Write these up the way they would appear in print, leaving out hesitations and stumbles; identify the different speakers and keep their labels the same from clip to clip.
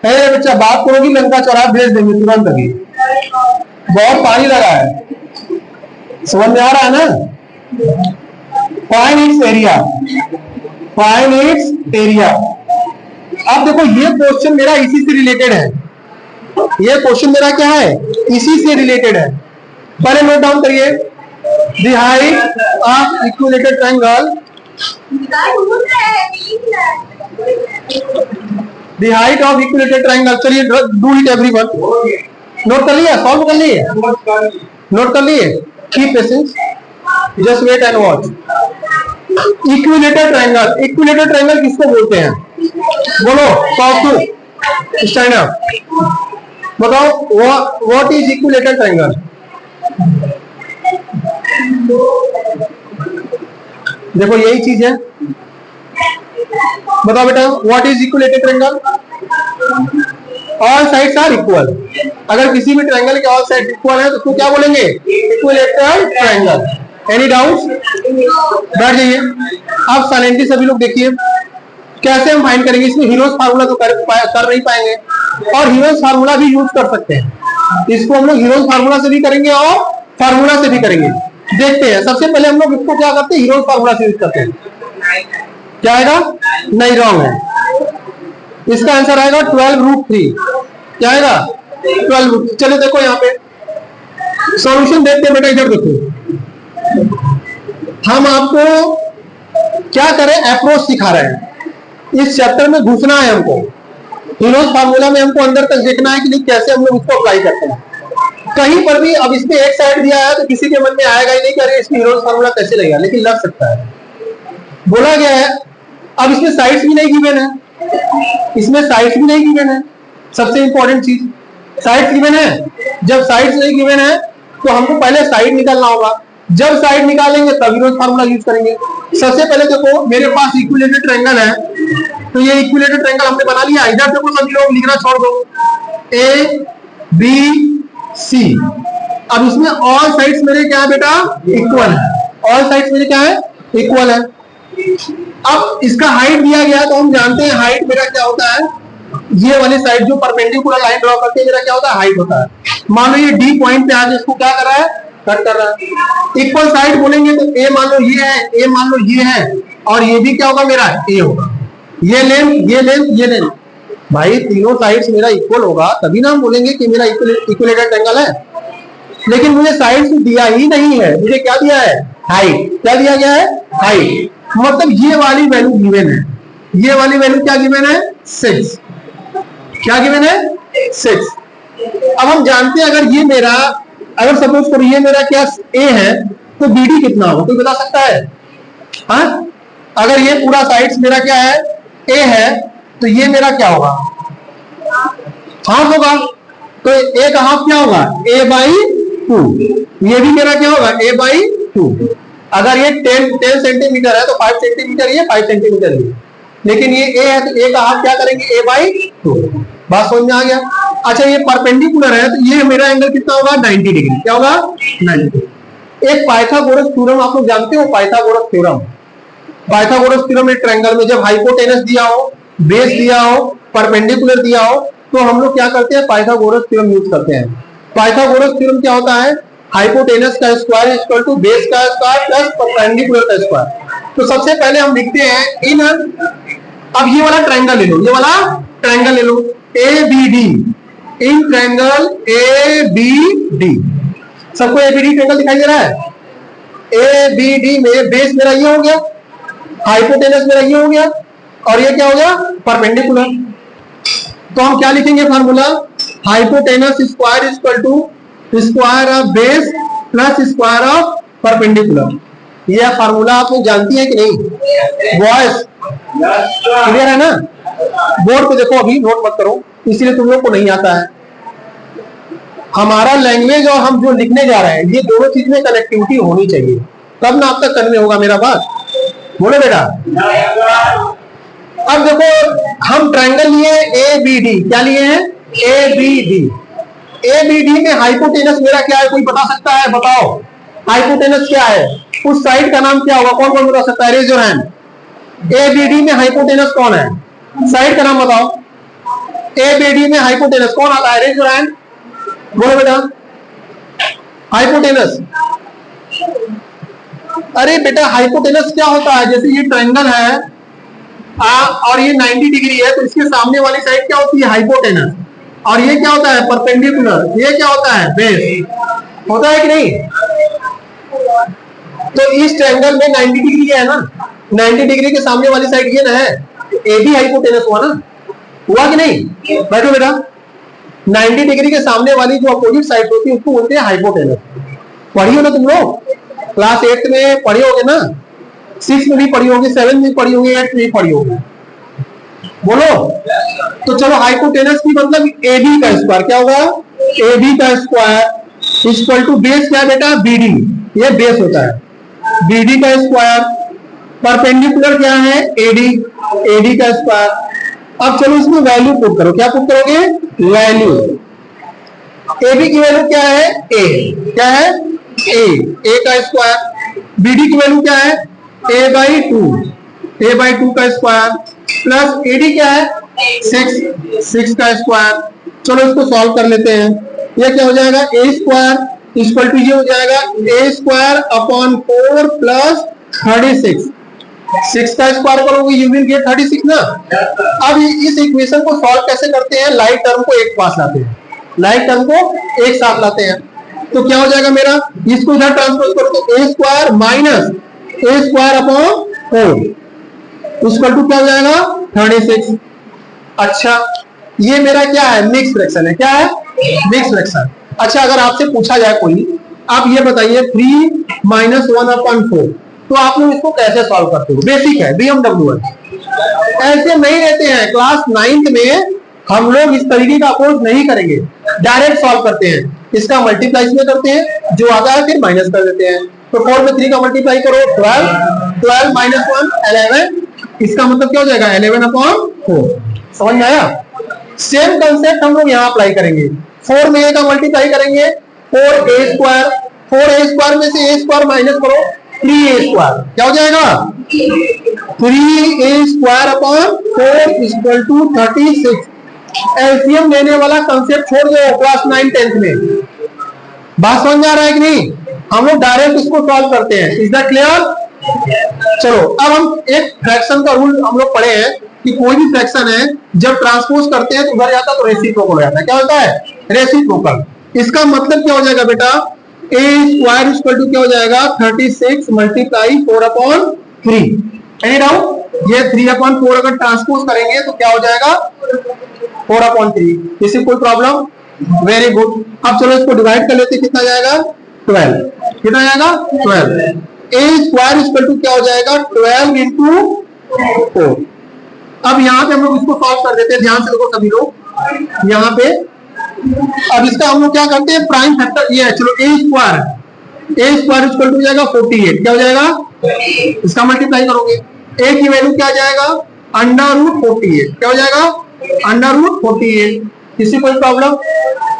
Speaker 1: अरे बच्चा बात करोगी लंका चौराहा भेज देंगे तुरंत अभी। बहुत पानी लगा है, समझ में आ रहा है ना। Find its area, find its area. अब देखो ये क्वेश्चन मेरा इसी से रिलेटेड है, ये क्वेश्चन मेरा क्या है, इसी से रिलेटेड है। पहले नोट डाउन करिए, the height of equilateral triangle, the height of equilateral triangle. चलिए डू इट एवरीवन। नोट कर लिया, सॉल्व कर लिए, नोट कर लिए। Keep patience, just wait and watch. Equilateral triangle, equilateral triangle किसको बोलते हैं, बोलो कौस्तुभ स्टैंड अप, बताओ व्हाट इज इक्विलेटरल ट्रायंगल। देखो यही चीज है, बताओ बेटा what is equilateral triangle. All sides are equal. अगर किसी भी ट्रायंगल के ऑल साइड इक्वल है तो उसको क्या बोलेंगे, इक्विलेटरल ट्रायंगल। एनी डाउट्स, बैठ जाइए। अब साइलेंटली सभी लोग देखिए कैसे हम फाइंड करेंगे। इसमें हीरोज फार्मूला तो कर नहीं पाएंगे, और हीरोज फार्मूला भी यूज कर सकते हैं। इसको हम लोग हीरोज फार्मूला से भी करेंगे और फार्मूला से भी करेंगे। देखते हैं, सबसे पहले हम लोग इसको क्या करते हैं, हीरोज फार्मूला से यूज करते हैं। क्या आएगा, नहीं रॉन्ग है, इसका आंसर आएगा 12√3। क्या आएगा, 12√3। चलो देखो यहाँ पे सॉल्यूशन देखते हैं बेटा, इधर देखो। हम आपको क्या करें, अप्रोच सिखा रहे हैं। इस चैप्टर में घुसना है हमको, हीरोज फार्मूला में हमको अंदर तक देखना है कि नहीं, कैसे हम लोग इसको अप्लाई करते हैं। कहीं पर भी अब इसमें एक साइड दिया है तो किसी के मन में आएगा ही नहीं कि अरे इसमें हीरोज फार्मूला कैसे लगेगा, लेकिन लग सकता है, बोला गया है। अब इसमें साइड्स भी नहीं गिवन है, इसमें साइड्स भी नहीं गिवन है। सबसे इंपॉर्टेंट चीज, साइड्स गिवन है। जब साइड्स नहीं गिवन है तो हमको पहले साइड निकालना होगा। जब साइड निकालेंगे तब हीरोज फार्मूला यूज करेंगे। सबसे पहले देखो मेरे पास इक्विलेटरल ट्रायंगल है, तो ये इक्विलेटरल ट्रायंगल हमने बना लिया। इधर देखो सभी लोग लिखना छोड़ दो, ए बी सी। अब इसमें ऑल साइड्स मेरे क्या है बेटा, इक्वल है। ऑल साइड्स मेरे क्या है, इक्वल है। अब इसका हाइट दिया गया तो हम जानते हैं हाइट मेरा क्या होता है, ये वाली साइड जो परपेंडिकुलर लाइन ड्रॉ करते हैं मेरा क्या होता है, हाइट होता है। मान लो ये डी पॉइंट पे आज इसको क्या कर रहा है, कट कर रहा है। इक्वल साइड बोलेंगे तो ए मान लो ये है, ए मान लो ये है, और ये भी क्या होगा मेरा, ए होगा। ये लेंथ, ये लेंथ, ये लेंथ, भाई तीनों साइड्स मेरा इक्वल होगा तभी ना हम बोलेंगे कि मेरा इक्विलेटरल ट्रायंगल है। लेकिन मुझे साइड्स दिया ही नहीं है, मुझे क्या दिया है, हाइट। क्या दिया गया है, हाइट। मतलब ये वाली वैल्यू गिवन है, ये वाली वैल्यू क्या गिवन है, 6। क्या गिवन है, 6। अब हम जानते हैं अगर ये मेरा, अगर सपोज करो ये मेरा क्या ए है तो बीडी कितना होगा, कोई बता सकता है। हाँ, अगर ये पूरा साइड्स मेरा क्या है, ए है, तो ये मेरा क्या होगा, हाफ होगा। तो ए का हाफ क्या होगा, a/2। ये भी मेरा क्या होगा, a/2। अगर ये 10 सेंटीमीटर है तो 5 सेंटीमीटर ये, 5 सेंटीमीटर ये। लेकिन ये ए है तो ए का हाफ क्या करेंगे, a/2। बात समझ में आ गया। अच्छा ये परपेंडिकुलर है तो ये मेरा एंगल कितना होगा, 90 डिग्री। क्या होगा, 90 डिग्री। एक पाइथागोरस थ्योरम आप लोग जानते हो, पाइथागोरस थ्योरम। पाइथागोरस थ्योरम एक ट्रायंगल में जब हाइपोटेनस दिया हो, बेस दिया हो, परपेंडिकुलर दिया हो, तो हम लोग क्या करते हैं, पाइथागोरस थ्योरम यूज करते हैं। पाइथागोरस थ्योरम क्या होता है, हाइपोटेनस का स्क्वायर इक्वल टू बेस का स्क्वायर प्लस परपेंडिकुलर का स्क्वायर। तो सबसे पहले हम लिखते हैं इन, अब ये वाला ट्रायंगल ले लो, ये वाला ट्रायंगल ले लो, एबीडी। इन ट्रायंगल एबीडी, सबको एबीडी ट्रायंगल दिखाई दे रहा है। एबीडी में बेस मेरा ये हो गया, हाइपोटेनस मेरा ये हो गया, और ये क्या हो गया, परपेंडिकुलर। तो हम क्या लिखेंगे formula, hypotenuse square equal to square of base plus square of perpendicular. यह फार्मूला आप लोग जानती है कि नहीं, बॉयज क्लियर है ना। बोर्ड पे देखो, अभी नोट मत करो, इसलिए तुम लोग को नहीं आता है। हमारा लैंग्वेज और हम जो लिखने जा रहे हैं, ये दोनों चीज में कनेक्टिविटी होनी चाहिए, तब ना आपका कन्वे होगा। मेरा बात बोलो बेटा। अब देखो हम ट्रायंगल लिए एबीडी, क्या लिए हैं, एबीडी। एबीडी में हाइपोटेनस मेरा क्या है, कोई बता सकता है, बताओ हाइपोटेनस क्या है, उस साइड का नाम क्या होगा, कौन कौन बता सकता है, रेज योर हैंड। एबीडी में हाइपोटेनस कौन है, साइड का नाम बताओ। ए बी डी में हाइपोटेनस कौन आता है? रेज योर हैंड, बोलो बेटा। हाइपोटेनस, अरे बेटा हाइपोटेनस क्या होता है? जैसे ये ट्रायंगल है और ये 90 डिग्री है, तो इसके सामने वाली साइड क्या होती है? हाइपोटेनस। और ये क्या होता है? परपेंडिकुलर। ये क्या होता है? बेस। होता है कि नहीं? तो इस ट्रायंगल में 90 डिग्री है ना, 90 डिग्री के सामने वाली साइड ये ना है, ए भी हाइपोटेनस हुआ ना, हुआ कि नहीं? बैठो बेटा। 90 डिग्री के सामने वाली जो अपोजिट साइड होती है उसको बोलते हैं हाइपोटेनस। पढ़ी हो ना तुम लोग? क्लास 8 में पढ़ी होगे ना, 6 में भी पढ़ी होगी, 7 में भी पढ़ी होगी, 8 में भी पढ़ी होगी। बोलो। तो चलो, हाइपोटेनस की मतलब ए बी का स्क्वायर क्या होगा? ए बी का स्क्वायर इक्वल टू बेस क्या बेटा? B D. ये बेस होता है, बी डी का स्क्वायर। परपेंडिकुलर क्या है? एडी, एडी का स्क्वायर। अब चलो इसमें वैल्यू पुट करो। क्या पुट करोगे? वैल्यू। ए बी की वैल्यू क्या है? ए। क्या है? ए का स्क्वायर। बी डी की वैल्यू क्या है? A by two, A by two का स्क्वायर प्लस एडी क्या है? 6 का स्क्वायर। चलो इसको सॉल्व कर लेते हैं। ये क्या हो जाएगा? ए स्क्वायर इक्वल टू ये हो जाएगा ए स्क्वायर अपॉन 4 प्लस 36। 6 का स्क्वायर करोगे यू विल गेट 36 ना। अब इस इक्वेशन को सॉल्व कैसे करते हैं? लाइक टर्म को एक पास लाते हैं, लाइक टर्म को एक साथ लाते हैं। तो क्या हो जाएगा मेरा? इसको इधर ट्रांसपोज करो तो A square minus A square upon 4 equal to क्या हो जाएगा? 36। अच्छा, ये मेरा क्या है? मिक्स फ्रैक्शन है। क्या है? Mix fraction. अच्छा, अगर आपसे पूछा जाए कोई, आप ये बताइए 3 माइनस 1 अपॉन 4, तो आप लोग इसको कैसे सॉल्व करते हो? बेसिक है, बीएमडब्ल्यू है। ऐसे नहीं रहते हैं। क्लास 9th में हम लोग इस तरीके का अप्रोच नहीं करेंगे, डायरेक्ट सॉल्व करते हैं। इसका मल्टीप्लाई इसमें करते हैं, जो आता है फिर माइनस कर देते हैं। तो 4 में 3 का मल्टीप्लाई करो 12, 12 माइनस 1 11। इसका मतलब क्या हो जाएगा? 11 अपॉन 4। समझ में आया? सेम कंसेप्ट हम लोग यहाँ अप्लाई करेंगे। 4 में ए का मल्टीप्लाई करेंगे 4a स्क्वायर, 4a स्क्वायर में से a स्क्वायर माइनस करो 3a स्क्वायर। क्या हो जाएगा? 3a square upon 4 equal to 36। LCM लेने वाला कंसेप्ट छोड़ दो क्लास 9 10th में। बात समझ आ रहा है कि नहीं? हम लोग डायरेक्ट इसको सॉल्व करते हैं। Is that clear? चलो, अब हम एक फ्रैक्शन का रूल हम लोग पढ़े हैं कि कोई भी फ्रैक्शन है जब ट्रांसपोज करते हैं तो उधर जाता है तो रेसिप्रोकल हो जाता है। क्या होता है? रेसिप्रोकल। इसका मतलब क्या हो जाएगा बेटा? ए स्क्वायर इक्वल टू क्या हो जाएगा? 36 मल्टीप्लाई 4 अपॉन 3। Any doubt? ये 3 अपॉन 4 अगर ट्रांसपोज करेंगे तो क्या हो जाएगा? 4 अपॉन 3। इसी कोई प्रॉब्लम? Very good. अब चलो इसको डिवाइड कर लेते हैं। कितना जाएगा? 12। कितना जाएगा? 12। ए स्क्वायर इक्वल टू क्या हो जाएगा? 12 इंटू 4। अब यहाँ पे हम लोग इसको सॉल्व कर देते हैं। ध्यान से देखो सभी लोग यहाँ पे। अब इसका हम लोग क्या करते हैं? प्राइम फैक्टर ये है। चलो ए स्क्वायर इक्वल टू जाएगा 48। क्या हो जाएगा? इसका मल्टीप्लाई करोगे। ए की वैल्यू क्या जाएगा? Under root 48। क्या हो जाएगा? Under root 48। किसी कोई प्रॉब्लम?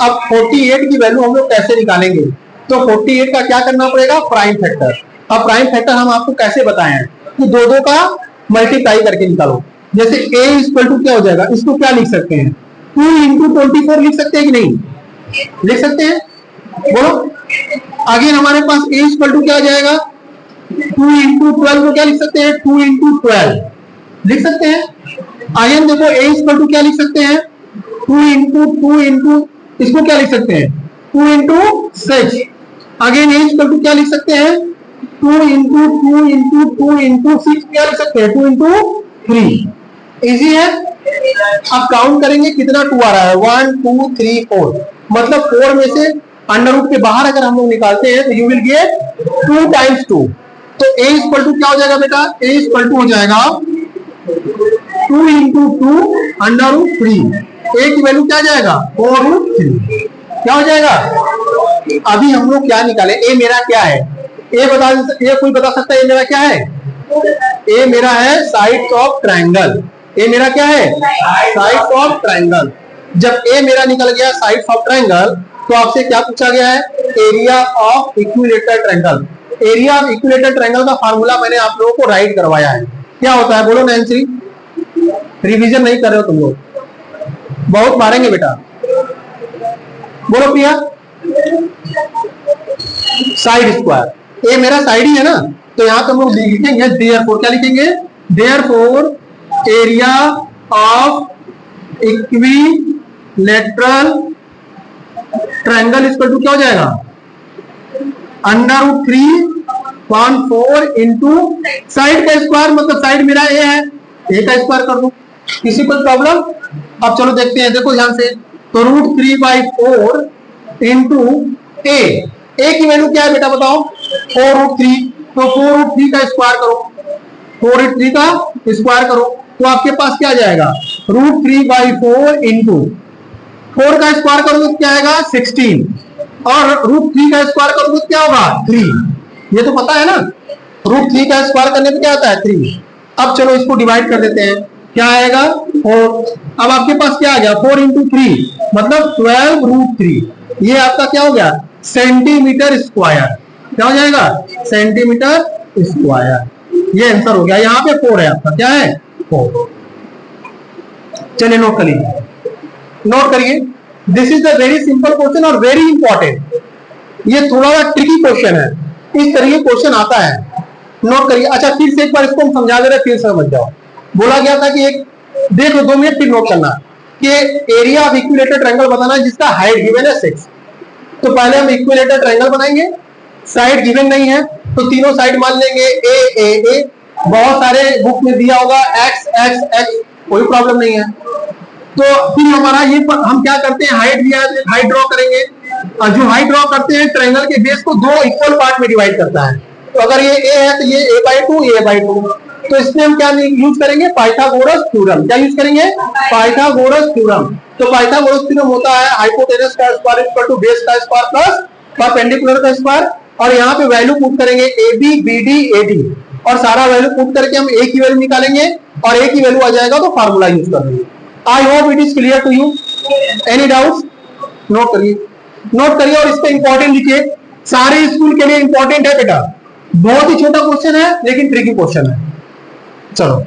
Speaker 1: अब 48 की वैल्यू हम लोग कैसे निकालेंगे? तो 48 का क्या करना पड़ेगा? Prime factor. अब प्राइम फैक्टर हम आपको कैसे बताए हैं कि दो का मल्टीप्लाई करके निकालो। जैसे a इक्वल टू क्या हो जाएगा? इसको क्या लिख सकते हैं? 2 इंटू 24 लिख सकते हैं कि नहीं? लिख सकते हैं? बोलो। आगे हमारे पास a इक्वल टू क्या आ जाएगा? 2 इंटू 12 को क्या लिख सकते हैं? 2 इंटू 12 लिख सकते हैं। आगे हम देखो a इक्वल टू क्या लिख सकते हैं? 2 इंटू इसको क्या लिख सकते हैं? 2 इंटू 6। आगे a इक्वल टू क्या लिख सकते हैं? 2 इंटू 6 क्या लिख सकते हैं? 2 इंटू 3। इजी है। अब काउंट करेंगे कितना 2 आ रहा है? 1 2 3 4। मतलब 4 में से अंडर रूट के बाहर अगर हम लोग निकालते हैं तो यू विल गेट 2 टाइम्स 2। तो a इक्वल टू क्या हो जाएगा बेटा? a इक्वल टू हो जाएगा 2 इंटू 2 अंडर रूट 3। a की वैल्यू क्या जाएगा? 4 रूट 3। क्या हो जाएगा? अभी हम लोग क्या निकाले? a मेरा क्या है? ये कोई बता सकता है a मेरा क्या है? a मेरा है साइड्स ऑफ ट्रायंगल। ए मेरा क्या है? Sides of triangle. जब ए मेरा निकल गया साइड्स ऑफ ट्रायंगल तो आपसे क्या पूछा गया है? Area of equilateral triangle. Area of equilateral triangle का फार्मूला मैंने आप लोगों को राइट करवाया है। क्या होता है? बोलो नैंसी। रिवीजन नहीं कर रहे हो तुम लोग? बहुत मारेंगे बेटा, बोलो प्रिया। साइड स्क्वायर, ये मेरा साइड ही है ना, तो यहां पे हम लोग लिखेंगे देयरफॉर, क्या लिखेंगे, therefore area of equilateral triangle equal to क्या हो जाएगा, √3/4 इंटू साइड का स्क्वायर, मतलब साइड मेरा ए है, ए का स्क्वायर कर दूं, किसी कोई प्रॉब्लम। अब चलो देखते हैं, देखो ध्यान से, तो √3/4 इंटू ए की वैल्यू क्या है बेटा बताओ, 4√3, तो 4√3 का स्क्वायर करो, 4√3 का स्क्वायर करो, तो आपके पास क्या आ जाएगा, √3/4 इंटू 4 का स्क्वायर करोगे तो क्या आएगा 16, और √3 का स्क्वायर करोगे तो क्या होगा 3, ये तो पता है ना, √3 का स्क्वायर करने पे क्या आता है 3। अब चलो इसको डिवाइड कर देते हैं, क्या आएगा 4, अब आपके पास क्या आ गया 4 इंटू 3 मतलब 12√3, ये आपका क्या हो गया सेंटीमीटर स्क्वायर, क्या हो जाएगा सेंटीमीटर स्क्वायर, ये आंसर हो गया, यहाँ पे 4 है आपका, क्या है 4। चलिए नोट करिए, नोट करिए, this is the very simple question और वेरी इंपॉर्टेंट, ये थोड़ा सा ट्रिकी क्वेश्चन है, इस तरह के क्वेश्चन आता है, नोट करिए। अच्छा फिर से एक बार इसको हम समझा दे रहे, फिर समझ जाओ। बोला गया था कि एक देख लो 2 मिनट फिर नोट करना कि एरिया ऑफ इक्विलेटरल ट्रायंगल बताना है जिसका हाइट गिवन है 6। तो पहले हम इक्विलेटरल ट्रायंगल बनाएंगे, साइड गिवन नहीं है तो तीनों साइड मान लेंगे ए, बहुत सारे बुक में दिया होगा एक्स एक्स एक्स, कोई प्रॉब्लम नहीं है। तो फिर हमारा ये हम क्या करते हैं, हाइट दिया है, हाइट ड्रॉ करेंगे, और जो हाइट ड्रॉ करते हैं ट्रायंगल के बेस को 2 इक्वल पार्ट में डिवाइड करता है, तो अगर ये ए है तो ये a/2 a/2, तो इसमें हम क्या यूज करेंगे पाइथागोरस थ्योरम, क्या यूज करेंगे पाइथागोरस थ्योरम। तो पाइथागोरस थ्योरम होता है हाइपोटेनस का स्क्वायर इक्वल टू बेस का स्क्वायर प्लस परपेंडिकुलर का स्क्वायर, और यहाँ पे वैल्यू पुट करेंगे AB BD AD, और सारा वैल्यू पुट करके हम ए की वैल्यू निकालेंगे और ए की वैल्यू आ जाएगा तो फार्मूला यूज कर लेंगे। I hope it is clear to you, any doubts, note करिए, नोट करिए और इस पे इंपॉर्टेंट लिखिए, सारे स्कूल के लिए इंपॉर्टेंट है बेटा, बहुत ही छोटा क्वेश्चन है लेकिन ट्रिकी क्वेश्चन है। चलो